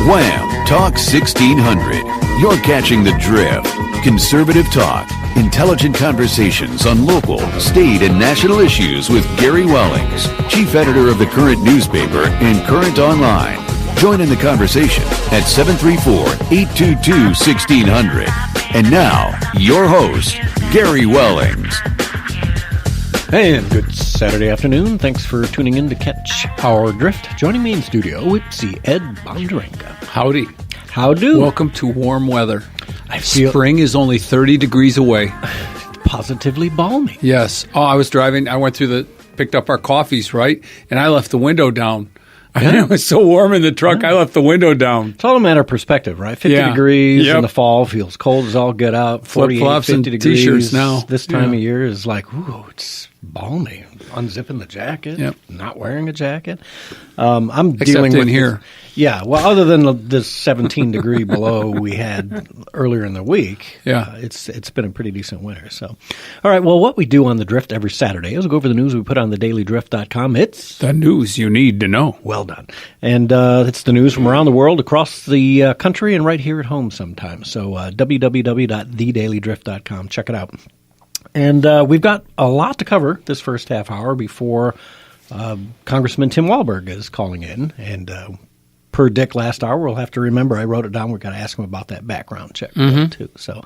Wham! Talk 1600. You're catching the drift. Conservative talk. Intelligent conversations on local, state, and national issues with Gary Wellings, chief editor of the Current newspaper and Current Online. Join in the conversation at 734-822-1600. And now, your host, Gary Wellings. Hey, and good Saturday afternoon. Thanks for tuning in to catch our drift. Joining me in studio, it's Ed Bonderenka. Howdy. How do? Welcome to warm weather. I feel Spring is only 30 degrees away. positively balmy. Yes. Oh, I was driving. I went through picked up our coffees, right? And I left the window down. Yeah. It was so warm in the truck, I left the window down. It's all a matter of perspective, right? 50 degrees in the fall feels cold as all get out. 48, Flip-flops 50 and degrees T-shirts now. This time of year is like, ooh, it's balmy. Unzipping the jacket, not wearing a jacket. I'm dealing with here. Yeah, well, other than this 17 degree below we had earlier in the week, it's been a pretty decent winter. So, all right, well, what we do on the Drift every Saturday is we go over the news we put on thedailydrift.com. It's the news you need to know. Well done. And it's the news from around the world, across the country, and right here at home sometimes. So www.thedailydrift.com. Check it out. And we've got a lot to cover this first half hour before Congressman Tim Walberg is calling in. And per Dick last hour, we'll have to remember, I wrote it down, we've got to ask him about that background check too. So,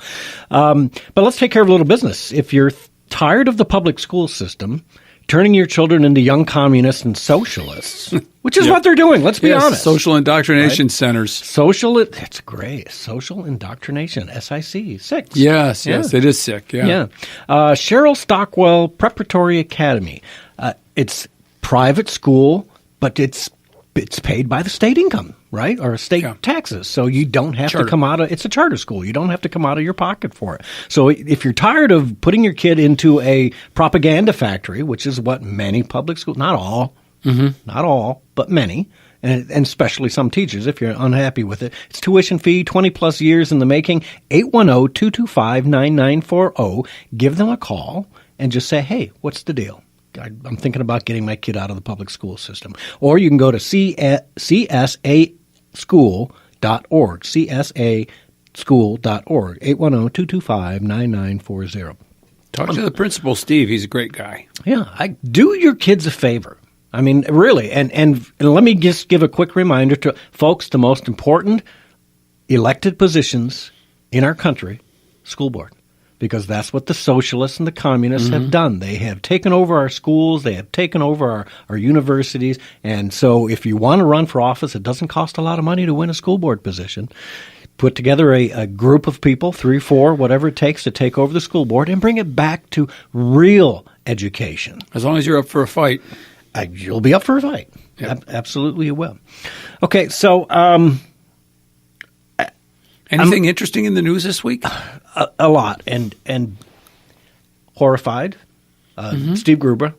but let's take care of a little business. If you're tired of the public school system, turning your children into young communists and socialists, which is what they're doing, let's be honest. Social indoctrination centers. It's great. Social indoctrination, SIC, 6. Yes, it is sick, Yeah. Cheryl Stockwell Preparatory Academy. It's private school, but it's paid by the state income, right, or state taxes. So you don't have to come out of – it's a charter school. You don't have to come out of your pocket for it. So if you're tired of putting your kid into a propaganda factory, which is what many public schools – not all, but many – and especially some teachers, if you're unhappy with it. It's tuition fee, 20-plus years in the making, 810-225-9940. Give them a call and just say, hey, what's the deal? I'm thinking about getting my kid out of the public school system. Or you can go to csaschool.org, csaschool.org, 810-225-9940. Talk to the principal, Steve. He's a great guy. Yeah. Do your kids a favor. I mean, really. And let me just give a quick reminder to folks, the most important elected positions in our country, school board. Because that's what the socialists and the communists have done. They have taken over our schools. They have taken over our universities. And so if you want to run for office, it doesn't cost a lot of money to win a school board position. Put together a group of people, 3, 4, whatever it takes to take over the school board and bring it back to real education. As long as you're up for a fight. You'll be up for a fight. Yep. Absolutely you will. Okay, so anything interesting in the news this week? A lot, and horrified. Steve Gruber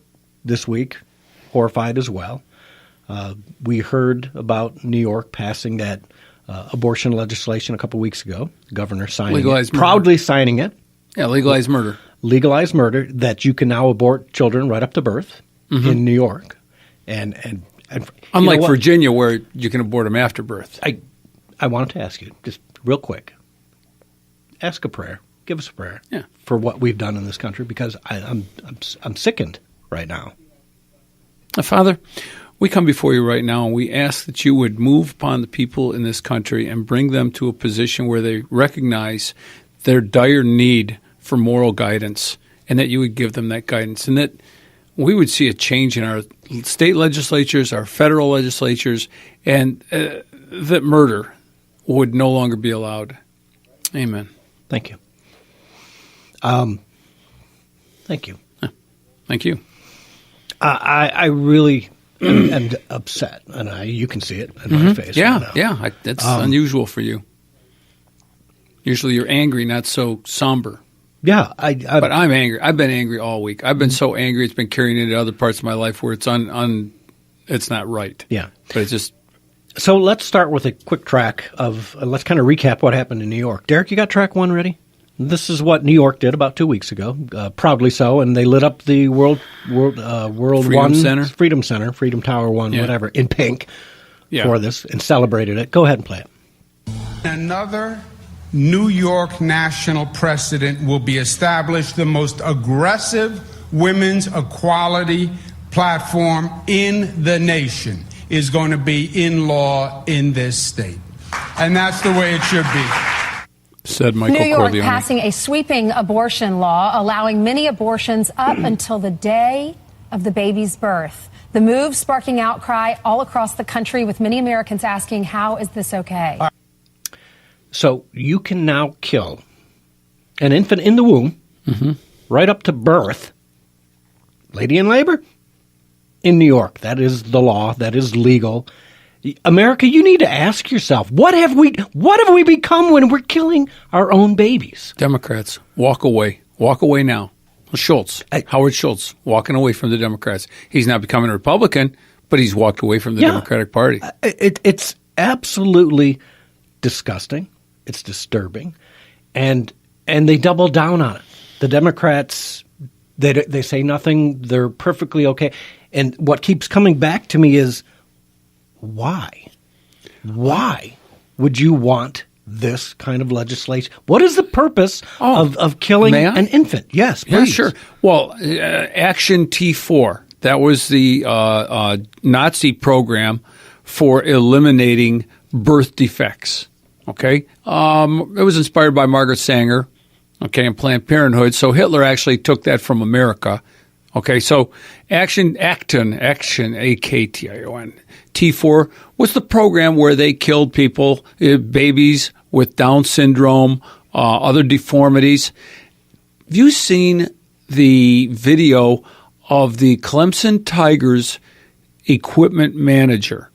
this week, horrified as well. We heard about New York passing that abortion legislation a couple weeks ago. Governor signing legalized it, proudly signing it. Yeah, legalized murder. Legalized murder, that you can now abort children right up to birth in New York, and unlike Virginia, where you can abort them after birth. I wanted to ask you just real quick. Ask a prayer. Give us a prayer for what we've done in this country, because I'm sickened right now. Father, we come before you right now, and we ask that you would move upon the people in this country and bring them to a position where they recognize their dire need for moral guidance, and that you would give them that guidance, and that we would see a change in our state legislatures, our federal legislatures, and that murder would no longer be allowed. Amen. Thank you. Thank you. Thank you. I really am upset, and you can see it in my face. Yeah, right now. yeah. That's unusual for you. Usually you're angry, not so somber. Yeah. But I'm angry. I've been angry all week. I've been so angry it's been carrying into other parts of my life where it's it's not right. Yeah. But it's just... So let's start with a quick track of, let's kind of recap what happened in New York. Derek, you got track 1 ready? This is what New York did about 2 weeks ago, proudly so, and they lit up the World Freedom Center, Freedom Tower 1, whatever, in pink for this, and celebrated it. Go ahead and play it. Another New York national precedent will be established, the most aggressive women's equality platform in the nation is going to be in law in this state. And that's the way it should be. Said Michael New York Corleone. passing a sweeping abortion law, allowing many abortions up until the day of the baby's birth. The move sparking outcry all across the country, with many Americans asking, how is this okay? So you can now kill an infant in the womb, right up to birth, lady in labor, in New York. That is the law. That is legal. America, you need to ask yourself, what have we become when we're killing our own babies? Democrats, walk away. Walk away now. Howard Schultz, walking away from the Democrats. He's not becoming a Republican, but he's walked away from the Democratic Party. It's absolutely disgusting. It's disturbing. And they double down on it. The Democrats, they say nothing. They're perfectly okay. And what keeps coming back to me is, why? Why would you want this kind of legislation? What is the purpose of killing an infant? Yes, please. Yeah, sure. Well, Action T4, that was the Nazi program for eliminating birth defects. Okay? It was inspired by Margaret Sanger, okay, and Planned Parenthood. So Hitler actually took that from America. Okay, so Action, A-K-T-I-O-N, T4 was the program where they killed people, babies with Down syndrome, other deformities. Have you seen the video of the Clemson Tigers equipment manager?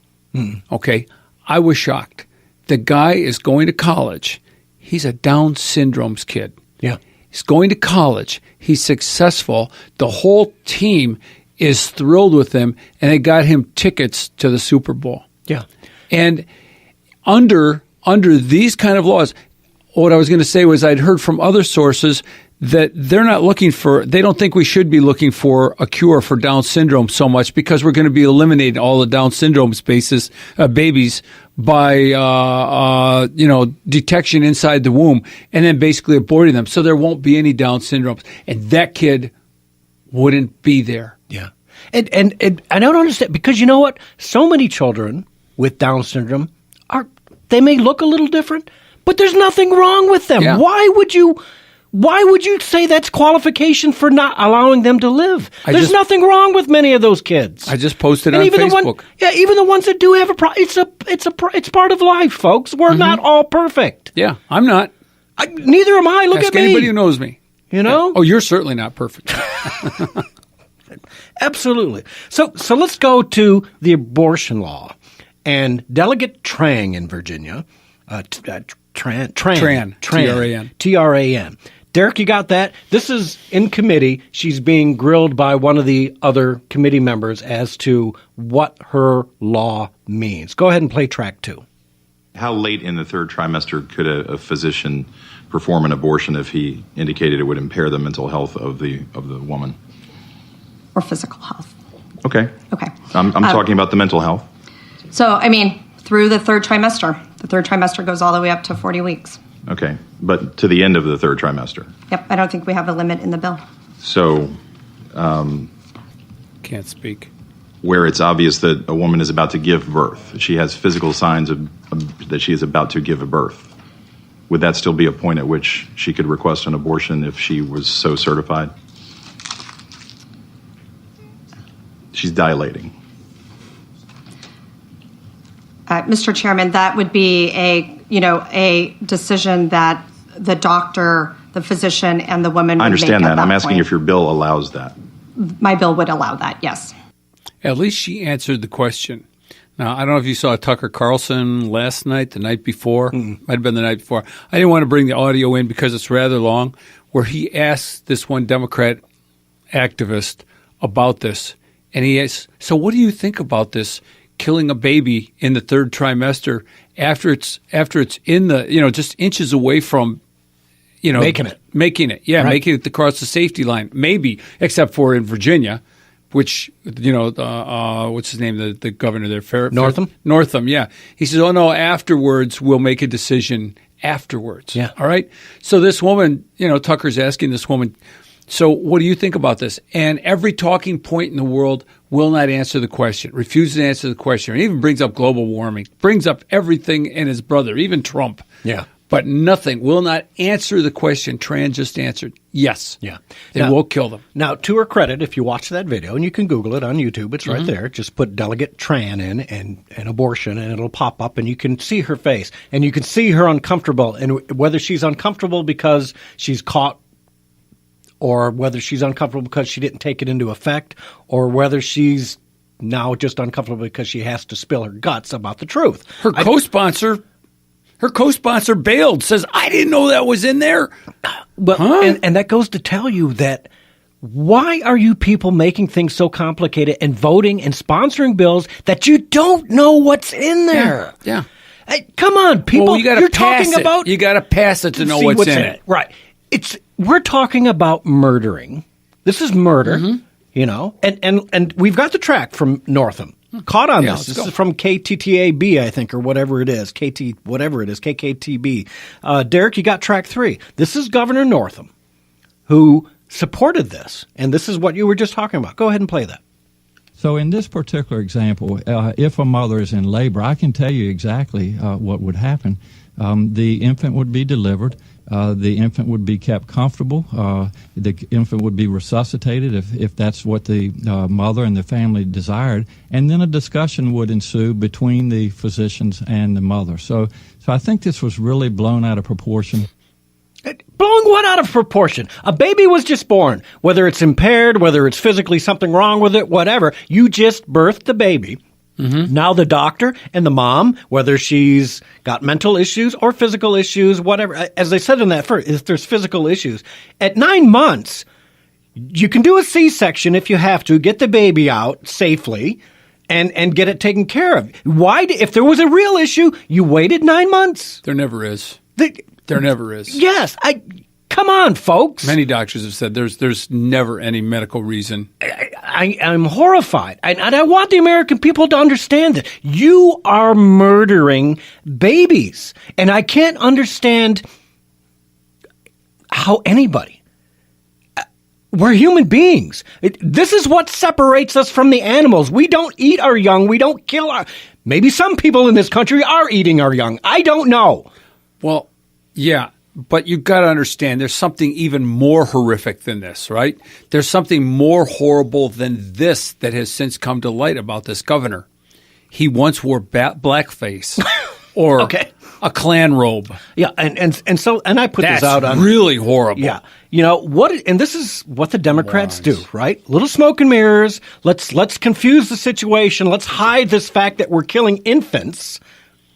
Okay, I was shocked. The guy is going to college. He's a Down syndrome's kid. Yeah. He's going to college. He's successful. The whole team is thrilled with him, and they got him tickets to the Super Bowl. Yeah. And under these kind of laws, what I was going to say was I'd heard from other sources that they don't think we should be looking for a cure for Down syndrome so much, because we're going to be eliminating all the Down syndrome babies by detection inside the womb, and then basically aborting them, so there won't be any Down syndromes, and that kid wouldn't be there. Yeah, and I don't understand, because you know what? So many children with Down syndrome they may look a little different, but there's nothing wrong with them. Yeah. Why would you say that's qualification for not allowing them to live? There's nothing wrong with many of those kids. I just posted on Facebook. Even the ones that do have a problem, it's part of life, folks. We're not all perfect. Yeah, I'm not. Neither am I. Look Ask at me. anybody who knows me. You know? Oh, you're certainly not perfect. Absolutely. So let's go to the abortion law. And Delegate Trang in Virginia, Tran. T-R-A-N. Derek, you got that? This is in committee. She's being grilled by one of the other committee members as to what her law means. Go ahead and play track 2. How late in the third trimester could a physician perform an abortion if he indicated it would impair the mental health of the woman? Or physical health. Okay. Okay. I'm talking about the mental health. So, through the third trimester. The third trimester goes all the way up to 40 weeks. Okay. But to the end of the third trimester. Yep. I don't think we have a limit in the bill. So, Can't speak. Where it's obvious that a woman is about to give birth, she has physical signs that she is about to give a birth. Would that still be a point at which she could request an abortion if she was so certified? She's dilating. Mr. Chairman, that would be a decision that the doctor, the physician, and the woman would make. I understand that. I'm asking if your bill allows that. My bill would allow that, yes. At least she answered the question. Now, I don't know if you saw Tucker Carlson last night, the night before. Might have been the night before. I didn't want to bring the audio in because it's rather long, where he asked this one Democrat activist about this. And he asked, so what do you think about this, killing a baby in the third trimester after it's in the, just inches away from, making it. Making it, yeah, right. Making it across the safety line, maybe, except for in Virginia. which, what's his name, the governor there? Northam? Northam, yeah. He says, oh, no, afterwards we'll make a decision afterwards. Yeah. All right? So this woman, Tucker's asking this woman, so what do you think about this? And every talking point in the world will not answer the question, refuses to answer the question, and even brings up global warming, brings up everything and his brother, even Trump. Yeah. But nothing, will not answer the question. Tran just answered yes. Yeah. It will kill them. Now, to her credit, if you watch that video, and you can Google it on YouTube, it's right there. Just put Delegate Tran in and abortion, and it'll pop up, and you can see her face. And you can see her uncomfortable, and whether she's uncomfortable because she's caught or whether she's uncomfortable because she didn't take it into effect, or whether she's now just uncomfortable because she has to spill her guts about the truth. Her co-sponsor bailed, says, I didn't know that was in there. But and that goes to tell you that why are you people making things so complicated and voting and sponsoring bills that you don't know what's in there? Yeah. Hey, come on, people. Well, you got to pass talking it. About You got to pass it to know what's in it. Right. We're talking about murdering. This is murder, and we've got the track from Northam. Caught on this. This is from KTTAB, I think, or whatever it is. KKTB. Derek, you got track 3. This is Governor Northam, who supported this, and this is what you were just talking about. Go ahead and play that. So in this particular example, if a mother is in labor, I can tell you exactly what would happen. The infant would be delivered. The infant would be kept comfortable. The infant would be resuscitated if that's what the mother and the family desired. And then a discussion would ensue between the physicians and the mother. So I think this was really blown out of proportion. Blowing what out of proportion? A baby was just born. Whether it's impaired, whether it's physically something wrong with it, whatever, you just birthed the baby. Mm-hmm. Now the doctor and the mom, whether she's got mental issues or physical issues, whatever, as they said in that first, if there's physical issues, at 9 months, you can do a C-section if you have to, get the baby out safely and get it taken care of. Why, if there was a real issue, you waited 9 months? There never is. There never is. Yes. Come on, folks. Many doctors have said there's never any medical reason. I'm horrified. And I want the American people to understand that you are murdering babies. And I can't understand how anybody. We're human beings. This is what separates us from the animals. We don't eat our young. We don't kill our. Maybe some people in this country are eating our young. I don't know. Well, yeah. But you've got to understand there's something even more horrific than this, right? There's something more horrible than this that has since come to light about this governor. He once wore blackface or a Klan robe. Yeah, and so I put this out on really horrible. Yeah. And this is what the Democrats do, right? Little smoke and mirrors. Let's confuse the situation. Let's hide this fact that we're killing infants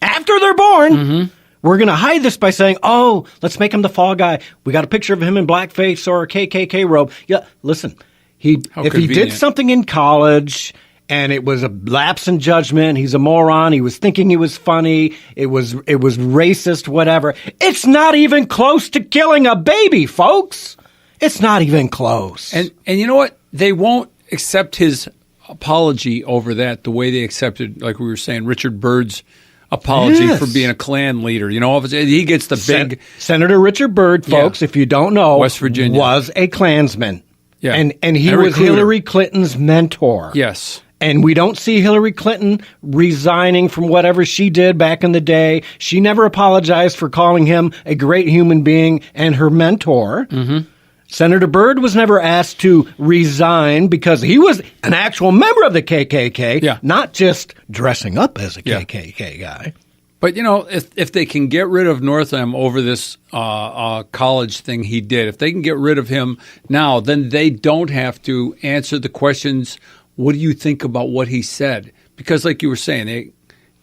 after they're born. Mm-hmm. We're going to hide this by saying, oh, let's make him the fall guy. We got a picture of him in blackface or a KKK robe. Yeah, listen, if he did something in college and it was a lapse in judgment, he's a moron, he was thinking he was funny, it was racist, whatever. It's not even close to killing a baby, folks. It's not even close. And you know what? They won't accept his apology over that the way they accepted, like we were saying, Richard Byrd's apology for being a Klan leader. He gets the big... Senator Richard Byrd, folks, if you don't know, West Virginia, was a Klansman. Yeah. And he was Hillary Clinton's mentor. Yes. And we don't see Hillary Clinton resigning from whatever she did back in the day. She never apologized for calling him a great human being and her mentor. Mm-hmm. Senator Byrd was never asked to resign because he was an actual member of the KKK, not just dressing up as a KKK guy. But, if they can get rid of Northam over this college thing he did, if they can get rid of him now, then they don't have to answer the questions, what do you think about what he said? Because like you were saying,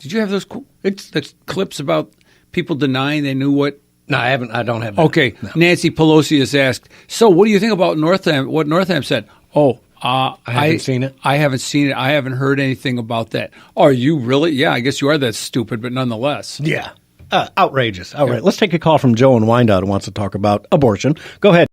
did you have those the clips about people denying they knew what? No, I haven't. I don't have that. Okay. No. Nancy Pelosi has asked, so what do you think about Northam? What Northam said? I haven't seen it. I haven't seen it. I haven't heard anything about that. Are you really? Yeah, I guess you are that stupid, but nonetheless. Yeah. Outrageous. Outrageous. Let's take a call from Joe in Wyandotte who wants to talk about abortion. Go ahead.